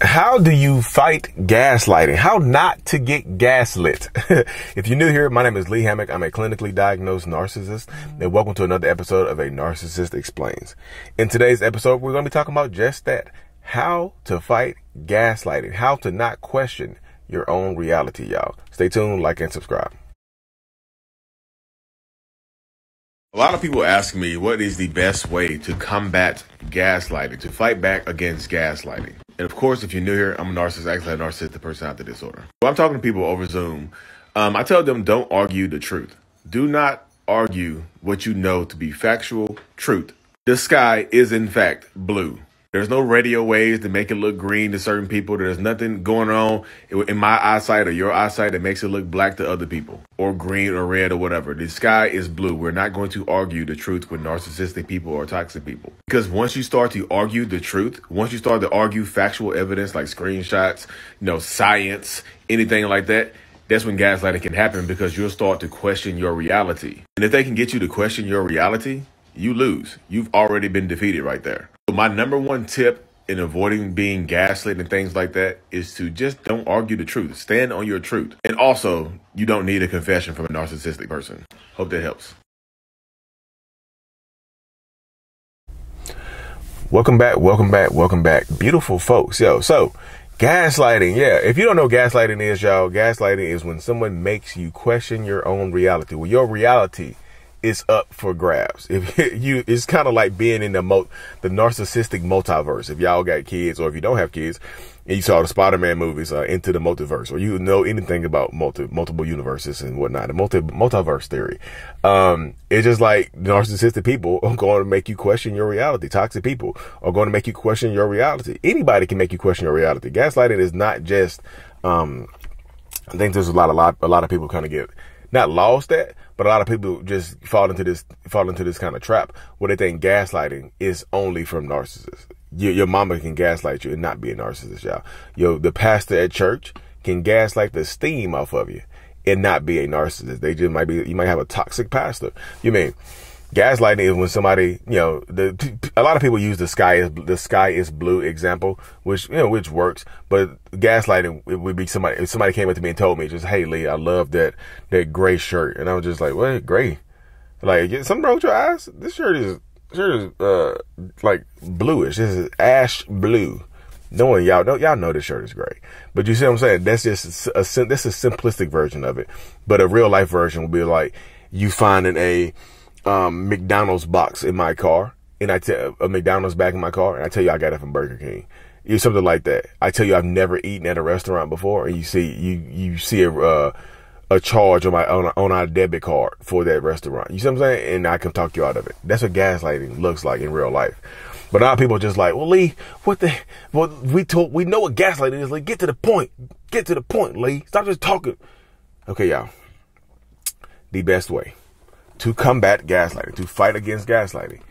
How do you fight gaslighting? How not to get gaslit? If you're new here, my name is Lee Hammock. I'm a clinically diagnosed narcissist, and welcome to another episode of A Narcissist Explains. In today's episode, we're going to be talking about just that. How to fight gaslighting. How to not question your own reality, y'all. Stay tuned, like, and subscribe. A lot of people ask me what is the best way to combat gaslighting, to fight back against gaslighting. And of course, if you're new here, I'm a narcissist, actually a narcissistic personality disorder. When I'm talking to people over Zoom, I tell them don't argue the truth. Do not argue what you know to be factual truth. The sky is in fact blue. There's no radio waves that make it look green to certain people. There's nothing going on in my eyesight or your eyesight that makes it look black to other people, or green or red or whatever. The sky is blue. We're not going to argue the truth with narcissistic people or toxic people. Because once you start to argue the truth, once you start to argue factual evidence like screenshots, science, anything like that, that's when gaslighting can happen, because you'll start to question your reality. And if they can get you to question your reality, you lose. You've already been defeated right there. So my number one tip in avoiding being gaslit and things like that is to just don't argue the truth. Stand on your truth. And also, you don't need a confession from a narcissistic person. Hope that helps. Welcome back. Beautiful folks. So gaslighting. Yeah. If you don't know what gaslighting is, y'all, gaslighting is when someone makes you question your own reality. Well, your reality is up for grabs. It's kind of like being in the narcissistic multiverse. If y'all got kids, or if you don't have kids, and you saw the Spider-Man movies, Into the Multiverse, or you know anything about multiple universes and whatnot, the multiverse theory. It's just like narcissistic people are going to make you question your reality. Toxic people are going to make you question your reality. Anybody can make you question your reality. Gaslighting is not just, I think there's a lot of people kind of get not lost at, but a lot of people just fall into this kind of trap where they think gaslighting is only from narcissists. Your mama can gaslight you and not be a narcissist, y'all. The pastor at church can gaslight the steam off of you and not be a narcissist. You might have a toxic pastor. Gaslighting is when somebody, a lot of people use the sky is blue example, which works. But gaslighting, it would be if somebody came up to me and told me, just, hey, Lee, I love that gray shirt. And I was just like, what, gray? Like, something wrong with your eyes? This shirt is like bluish. This is ash blue. Y'all know this shirt is gray. But you see what I'm saying? That's just that's a simplistic version of it. But a real life version would be like you finding a McDonald's box in my car, and I tell a McDonald's bag in my car, and I tell you I got it from Burger King. It's something like that. I tell you I've never eaten at a restaurant before, and you see a charge on our debit card for that restaurant. You see what I'm saying? And I can talk you out of it. That's what gaslighting looks like in real life. But a lot of people are just like, well, Lee, we know what gaslighting is. Lee, get to the point. Get to the point, Lee. Stop just talking. Okay, y'all. The best way to combat gaslighting, to fight against gaslighting,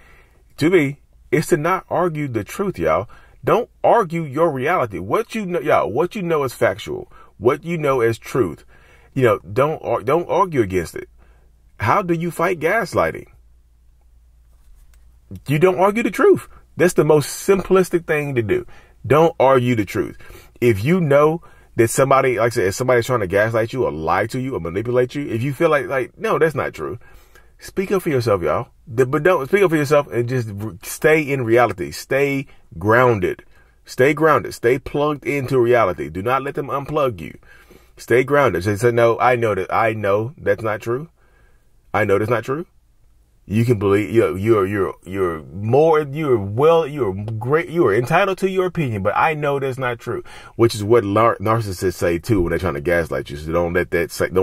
to me, is to not argue the truth, y'all. Don't argue your reality. What you know is factual. What you know is truth. Don't argue against it. How do you fight gaslighting? You don't argue the truth. That's the most simplistic thing to do. Don't argue the truth. If you know that somebody, like I said, if somebody's trying to gaslight you or lie to you or manipulate you, if you feel like, no, that's not true, speak up for yourself, y'all. But don't speak up for yourself, and just stay in reality. Stay grounded. Stay grounded. Stay plugged into reality. Do not let them unplug you. Stay grounded. Say, no, I know that's not true. I know that's not true. You can believe you're great. You are entitled to your opinion, but I know that's not true. Which is what narcissists say too when they're trying to gaslight you. So don't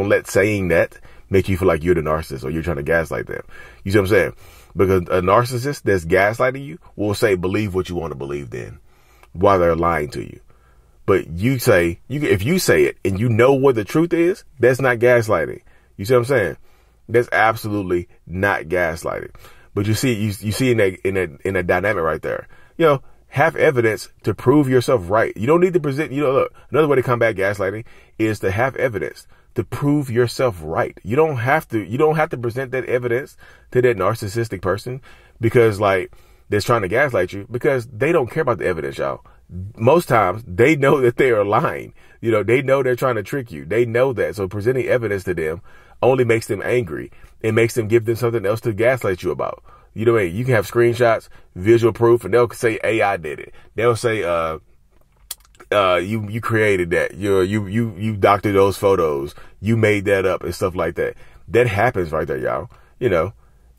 let saying that make you feel like you're the narcissist or you're trying to gaslight them. You see what I'm saying? Because a narcissist that's gaslighting you will say, believe what you want to believe then, while they're lying to you. But if you say it and you know what the truth is, that's not gaslighting. You see what I'm saying? That's absolutely not gaslighting. But you see in a dynamic right there. Have evidence to prove yourself right. You don't need to present. Look, another way to combat gaslighting is to have evidence to prove yourself right. You don't have to present that evidence to that narcissistic person because that's trying to gaslight you, because they don't care about the evidence, y'all. most times they know that they are lying. You know, they know they're trying to trick you. They know that. So presenting evidence to them only makes them angry. It makes them give them something else to gaslight you about. You know what I mean? You can have screenshots, visual proof, and they'll say AI did it. They'll say, you created that. You doctored those photos. You made that up and stuff like that. That happens right there, y'all. You know,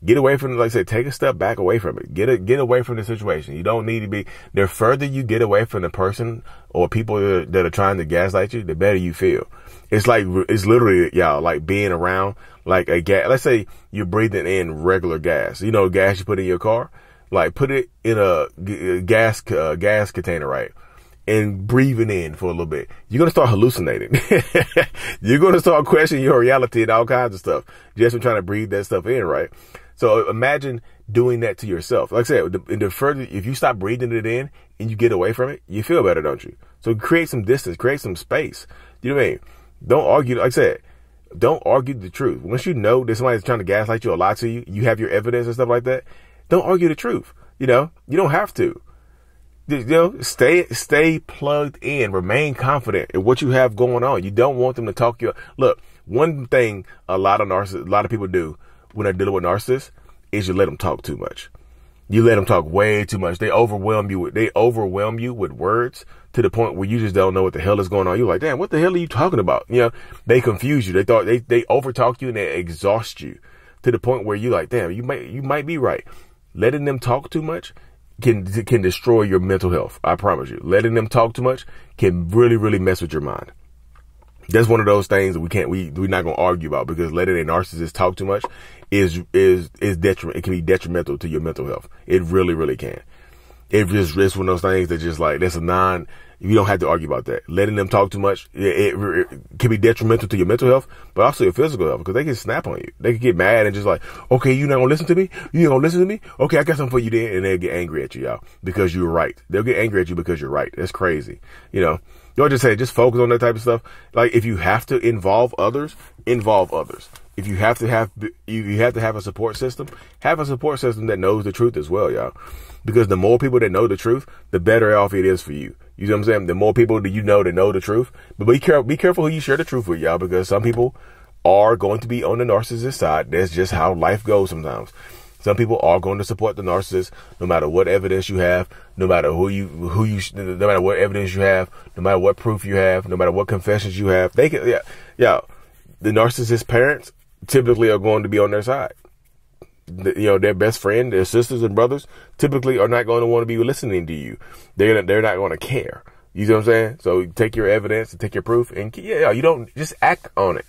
get away from it. Like I said, take a step back away from it. Get away from the situation. You don't need to be, the further you get away from the person or people that are trying to gaslight you, the better you feel. It's like, it's literally, y'all, like being around like a gas. Let's say you're breathing in regular gas. You know, gas you put in your car, like put it in a gas container, right? And breathing in for a little bit, you're going to start hallucinating. You're going to start questioning your reality and all kinds of stuff just from trying to breathe that stuff in, right? So imagine doing that to yourself. Like I said, the further, if you stop breathing it in and you get away from it, you feel better, don't you? So create some distance, create some space. You know what I mean? Don't argue. Like I said, don't argue the truth. Once you know that somebody's trying to gaslight you or lie to you, you have your evidence and stuff like that. Don't argue the truth. You know, you don't have to. You know, stay plugged in, remain confident in what you have going on. You don't want them to talk you. Look, one thing a lot of people do when they're dealing with narcissists is you let them talk too much. You let them talk way too much. They overwhelm you with words to the point where you just don't know what the hell is going on. You're like, damn, what the hell are you talking about? You know, they confuse you. They overtalk you and they exhaust you to the point where you're like, damn, you might be right. Letting them talk too much can destroy your mental health. I promise you. Letting them talk too much can really, really mess with your mind. That's one of those things that we're not going to argue about, because letting a narcissist talk too much is detriment. It can be detrimental to your mental health. It really, really can. It's one of those things that just like, you don't have to argue about that. Letting them talk too much, it can be detrimental to your mental health, but also your physical health, because they can snap on you. They can get mad and just like, okay, you're not going to listen to me? You ain't going to listen to me? Okay, I got something for you then. And they'll get angry at you, y'all, because you're right. They'll get angry at you because you're right. That's crazy. You know, y'all just say, just focus on that type of stuff. Like, if you have to involve others, involve others. If you have to have a support system, have a support system that knows the truth as well, y'all. Because the more people that know the truth, the better off it is for you. You know what I'm saying? The more people that you know that know the truth. But be careful who you share the truth with, y'all, because some people are going to be on the narcissist side. That's just how life goes sometimes. Some people are going to support the narcissist no matter what evidence you have, no matter no matter what evidence you have, no matter what proof you have, no matter what confessions you have. They can, the narcissist parents typically are going to be on their side. You know, their best friend, their sisters and brothers typically are not going to want to be listening to you. They're not going to care. You know what I'm saying? So take your evidence and take your proof, and you don't just act on it.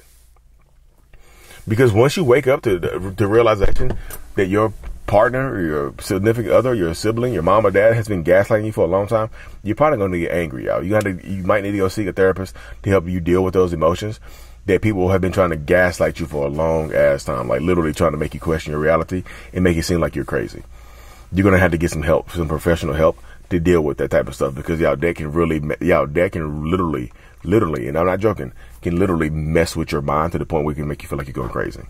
Because once you wake up to the realization that your partner or your significant other, your sibling, your mom or dad has been gaslighting you for a long time, you're probably going to get angry, y'all. You might need to go seek a therapist to help you deal with those emotions that people have been trying to gaslight you for a long ass time, like literally trying to make you question your reality and make it seem like you're crazy. You're going to have to get some help, some professional help to deal with that type of stuff, because that can literally, and I'm not joking, can literally mess with your mind to the point where it can make you feel like you're going crazy.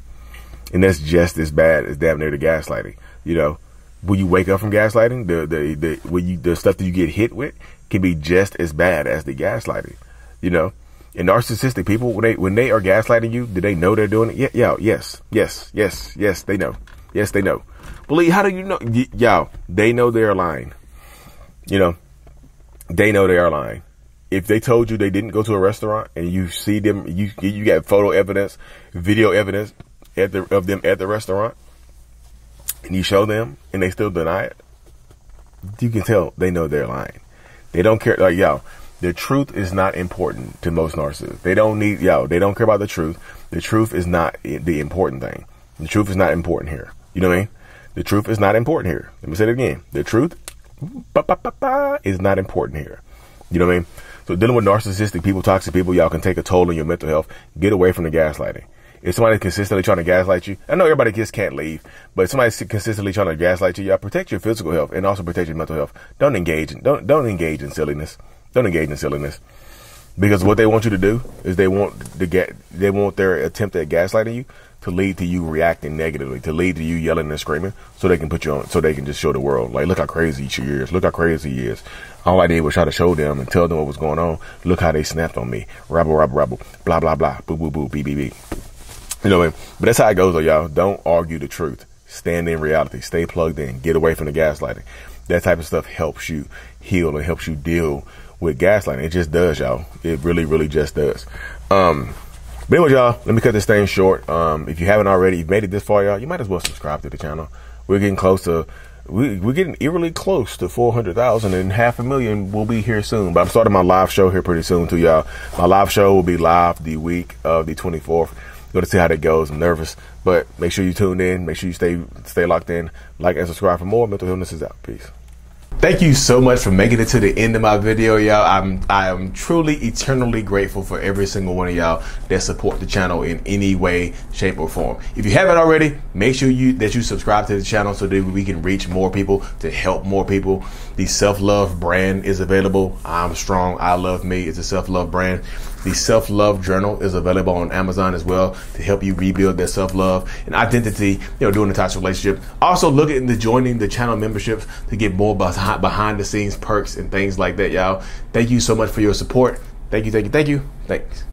And that's just as bad as damn near the gaslighting. You know, when you wake up from gaslighting, the stuff that you get hit with can be just as bad as the gaslighting, you know. And narcissistic people, when they are gaslighting you, do they know they're doing it? Yes, they know. Yes, they know. Believe, how do you know? Y'all, they know they're lying. You know, they know they are lying. If they told you they didn't go to a restaurant and you see them, you got photo evidence, video evidence of them at the restaurant, and you show them and they still deny it, you can tell they know they're lying. They don't care. Like, y'all, the truth is not important to most narcissists. They don't care about the truth. The truth is not the important thing. The truth is not important here. You know what I mean? The truth is not important here. Let me say it again. The truth is not important here. You know what I mean? So dealing with narcissistic people, toxic people, y'all, can take a toll on your mental health. Get away from the gaslighting. If somebody's consistently trying to gaslight you, I know everybody just can't leave, but if somebody's consistently trying to gaslight you, y'all, protect your physical health and also protect your mental health. Don't engage in silliness. Don't engage in silliness. Because what they want you to do is they want their attempt at gaslighting you to lead to you reacting negatively, to lead to you yelling and screaming, so they can put you on, so they can just show the world, like, look how crazy she is, look how crazy he is. All I did was try to show them and tell them what was going on. Look how they snapped on me. Rabble, rabble, rabble, blah, blah, blah, boo, boo, boo, beep, beep, beep. You know what I mean? But that's how it goes, though, y'all. Don't argue the truth. Stand in reality. Stay plugged in. Get away from the gaslighting. That type of stuff helps you heal and helps you deal with gaslighting. It just does, y'all. It really, really just does. But anyway, y'all, let me cut this thing short. If you haven't already, you've made it this far, y'all, you might as well subscribe to the channel. We're getting close to, we're getting eerily close to 400,000, and 500,000 will be here soon. But I'm starting my live show here pretty soon too, y'all. My live show will be live the week of the 24th. Going to see how that goes. I'm nervous, but make sure you tune in. Make sure you stay locked in. Like and subscribe for more. Mental Illness is out. Peace. Thank you so much for making it to the end of my video, y'all. I am truly eternally grateful for every single one of y'all that support the channel in any way, shape, or form. If you haven't already, make sure that you subscribe to the channel so that we can reach more people, to help more people. The self-love brand is available. I'm strong. I love me. It's a self-love brand. The self-love journal is available on Amazon as well to help you rebuild that self-love and identity, during the toxic relationship. Also, look into joining the channel memberships to get more behind the scenes perks and things like that, y'all. Thank you so much for your support. Thank you. Thanks.